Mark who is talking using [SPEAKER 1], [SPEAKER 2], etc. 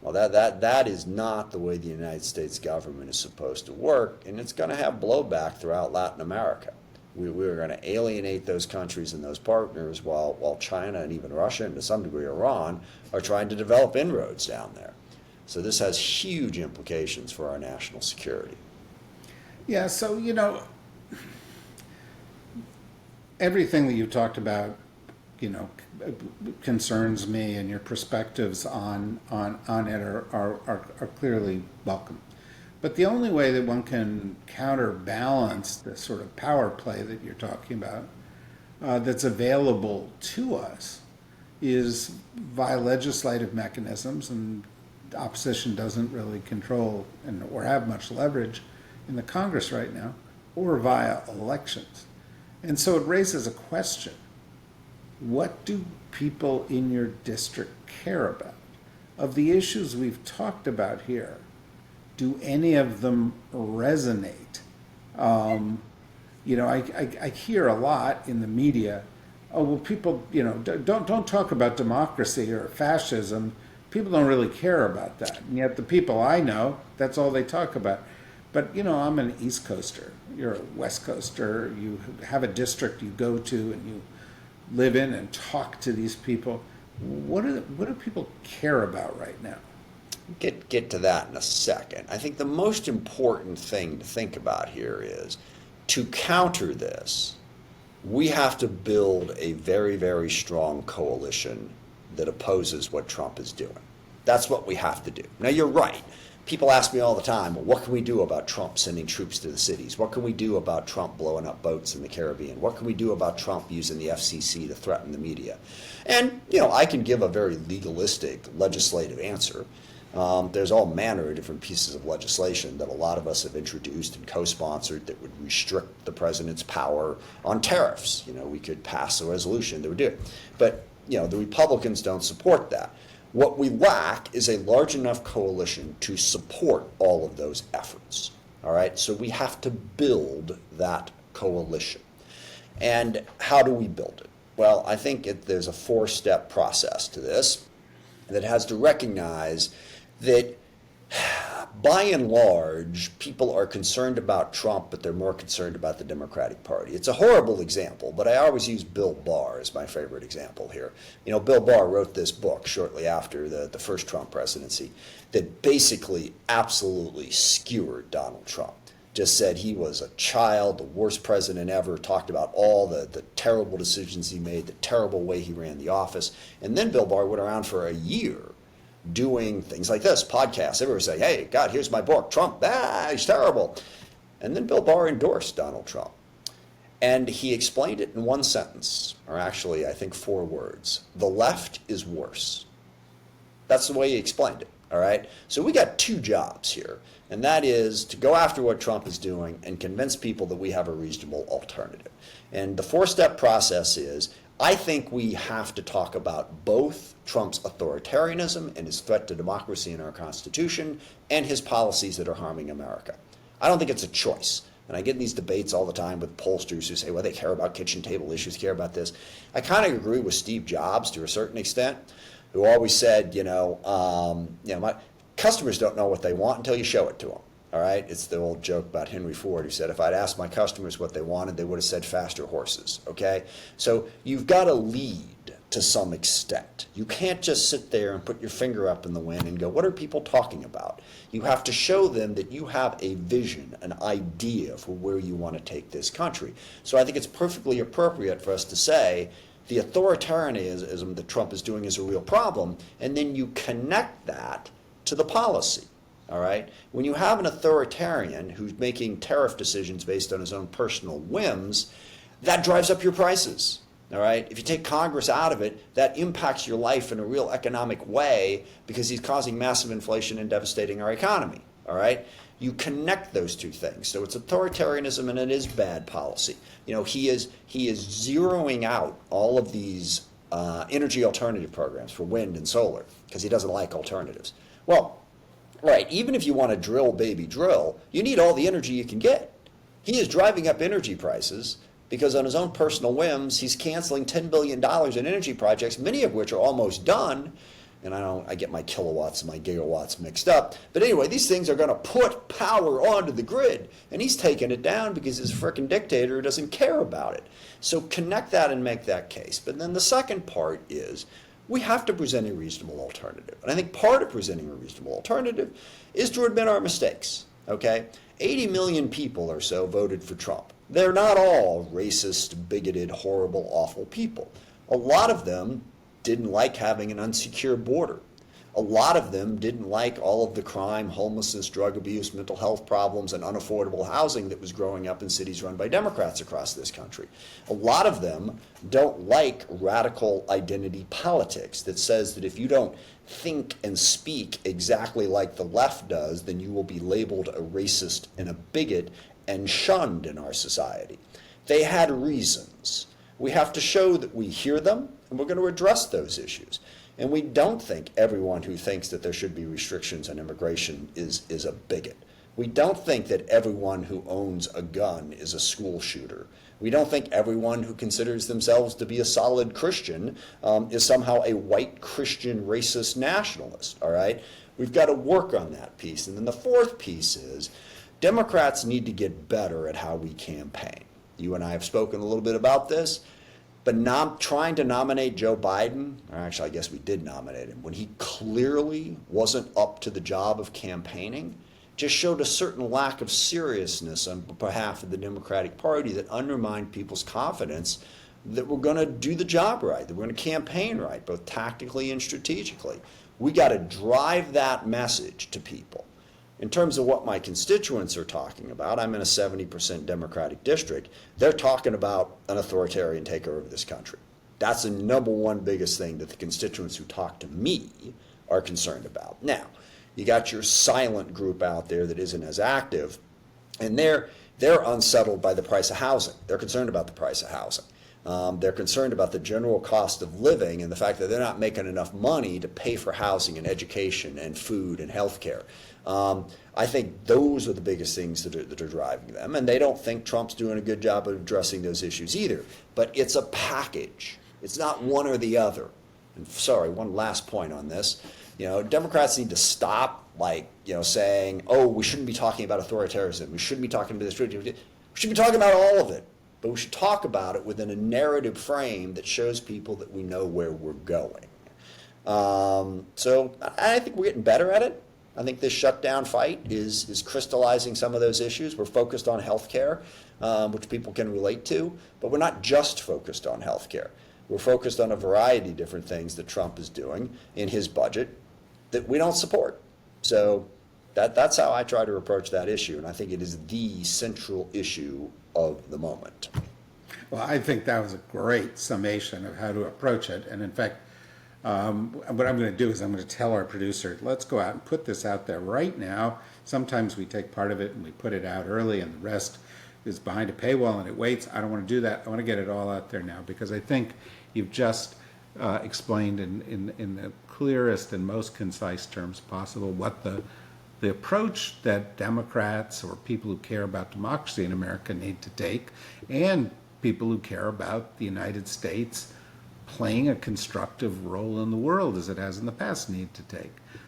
[SPEAKER 1] Well, that is not the way the United States government is supposed to work, and it's going to have blowback throughout Latin America. We're going to alienate those countries and those partners while China and even Russia and to some degree Iran are trying to develop inroads down there. So this has huge implications for our national security.
[SPEAKER 2] Yeah, so, everything that you talked about, concerns me, and your perspectives on it are clearly welcome. But the only way that one can counterbalance the sort of power play that you're talking about that's available to us is via legislative mechanisms, and opposition doesn't really control or have much leverage in the Congress right now, or via elections. And so it raises a question. What do people in your district care about? Of the issues we've talked about here, do any of them resonate? I hear a lot in the media, oh, well, people, don't talk about democracy or fascism. People don't really care about that. And yet the people I know, that's all they talk about. But, I'm an East Coaster. You're a West Coaster. You have a district you go to and you live in and talk to these people. What do people care about right now?
[SPEAKER 1] Get to that in a second. I think the most important thing to think about here is to counter this, we have to build a very, very strong coalition that opposes what Trump is doing. That's what we have to do. Now, you're right. People ask me all the time, well, what can we do about Trump sending troops to the cities? What can we do about Trump blowing up boats in the Caribbean? What can we do about Trump using the FCC to threaten the media? And, I can give a very legalistic legislative answer. There's all manner of different pieces of legislation that a lot of us have introduced and co-sponsored that would restrict the president's power on tariffs. We could pass a resolution that would do it. But, the Republicans don't support that. What we lack is a large enough coalition to support all of those efforts. All right, so we have to build that coalition. And how do we build it? Well, I think there's a 4-step process to this that has to recognize that by and large, people are concerned about Trump, but they're more concerned about the Democratic Party. It's a horrible example, but I always use Bill Barr as my favorite example here. Bill Barr wrote this book shortly after the first Trump presidency that basically absolutely skewered Donald Trump. Just said he was a child, the worst president ever, talked about all the terrible decisions he made, the terrible way he ran the office. And then Bill Barr went around for a year doing things like this, podcasts. Everybody say, hey, God, here's my book, Trump, he's terrible. And then Bill Barr endorsed Donald Trump. And he explained it in one sentence, or actually, I think 4 words. The left is worse. That's the way he explained it, all right? So we got 2 jobs here, and that is to go after what Trump is doing and convince people that we have a reasonable alternative. And the 4-step process is, I think we have to talk about both Trump's authoritarianism and his threat to democracy and our Constitution and his policies that are harming America. I don't think it's a choice. And I get in these debates all the time with pollsters who say, well, they care about kitchen table issues, care about this. I kind of agree with Steve Jobs to a certain extent, who always said, my customers don't know what they want until you show it to them. All right, it's the old joke about Henry Ford who said, if I'd asked my customers what they wanted, they would have said faster horses, okay? So you've got to lead to some extent. You can't just sit there and put your finger up in the wind and go, what are people talking about? You have to show them that you have a vision, an idea for where you want to take this country. So I think it's perfectly appropriate for us to say the authoritarianism that Trump is doing is a real problem, and then you connect that to the policy. All right? When you have an authoritarian who's making tariff decisions based on his own personal whims, that drives up your prices. All right? If you take Congress out of it, that impacts your life in a real economic way because he's causing massive inflation and devastating our economy. All right? You connect those 2 things. So it's authoritarianism and it is bad policy. He is zeroing out all of these energy alternative programs for wind and solar because he doesn't like alternatives. Well, right, even if you want to drill, baby, drill, you need all the energy you can get. He is driving up energy prices because on his own personal whims, he's canceling $10 billion in energy projects, many of which are almost done, and I get my kilowatts and my gigawatts mixed up. But anyway, these things are going to put power onto the grid, and he's taking it down because he's a frickin' dictator who doesn't care about it. So connect that and make that case. But then the second part is we have to present a reasonable alternative. And I think part of presenting a reasonable alternative is to admit our mistakes, okay? 80 million people or so voted for Trump. They're not all racist, bigoted, horrible, awful people. A lot of them didn't like having an unsecure border. A lot of them didn't like all of the crime, homelessness, drug abuse, mental health problems, and unaffordable housing that was growing up in cities run by Democrats across this country. A lot of them don't like radical identity politics that says that if you don't think and speak exactly like the left does, then you will be labeled a racist and a bigot and shunned in our society. They had reasons. We have to show that we hear them, and we're going to address those issues. And we don't think everyone who thinks that there should be restrictions on immigration is a bigot. We don't think that everyone who owns a gun is a school shooter. We don't think everyone who considers themselves to be a solid Christian is somehow a white Christian racist nationalist, all right? We've got to work on that piece. And then the fourth piece is Democrats need to get better at how we campaign. You and I have spoken a little bit about this, but trying to nominate Joe Biden, or actually I guess we did nominate him, when he clearly wasn't up to the job of campaigning, just showed a certain lack of seriousness on behalf of the Democratic Party that undermined people's confidence that we're going to do the job right, that we're going to campaign right, both tactically and strategically. We got to drive that message to people. In terms of what my constituents are talking about, I'm in a 70% Democratic district. They're talking about an authoritarian takeover of this country. That's the number one biggest thing that the constituents who talk to me are concerned about. Now, you got your silent group out there that isn't as active, and they're unsettled by the price of housing. They're concerned about the price of housing. They're concerned about the general cost of living and the fact that they're not making enough money to pay for housing and education and food and health care. I think those are the biggest things that are driving them, and they don't think Trump's doing a good job of addressing those issues either. But it's a package. It's not one or the other. And sorry, one last point on this. Democrats need to stop, saying, oh, we shouldn't be talking about authoritarianism. We shouldn't be talking about this. We should be talking about all of it. But we should talk about it within a narrative frame that shows people that we know where we're going. So I think we're getting better at it. I think this shutdown fight is crystallizing some of those issues. We're focused on healthcare, which people can relate to, but we're not just focused on healthcare. We're focused on a variety of different things that Trump is doing in his budget that we don't support. So that's how I try to approach that issue, and I think it is the central issue of the moment.
[SPEAKER 2] Well, I think that was a great summation of how to approach it. And in fact, what I'm going to do is I'm going to tell our producer, let's go out and put this out there right now. Sometimes we take part of it and we put it out early and the rest is behind a paywall and it waits. I don't want to do that. I want to get it all out there now because I think you've just explained in the clearest and most concise terms possible what the approach that Democrats or people who care about democracy in America need to take, and people who care about the United States playing a constructive role in the world as it has in the past need to take.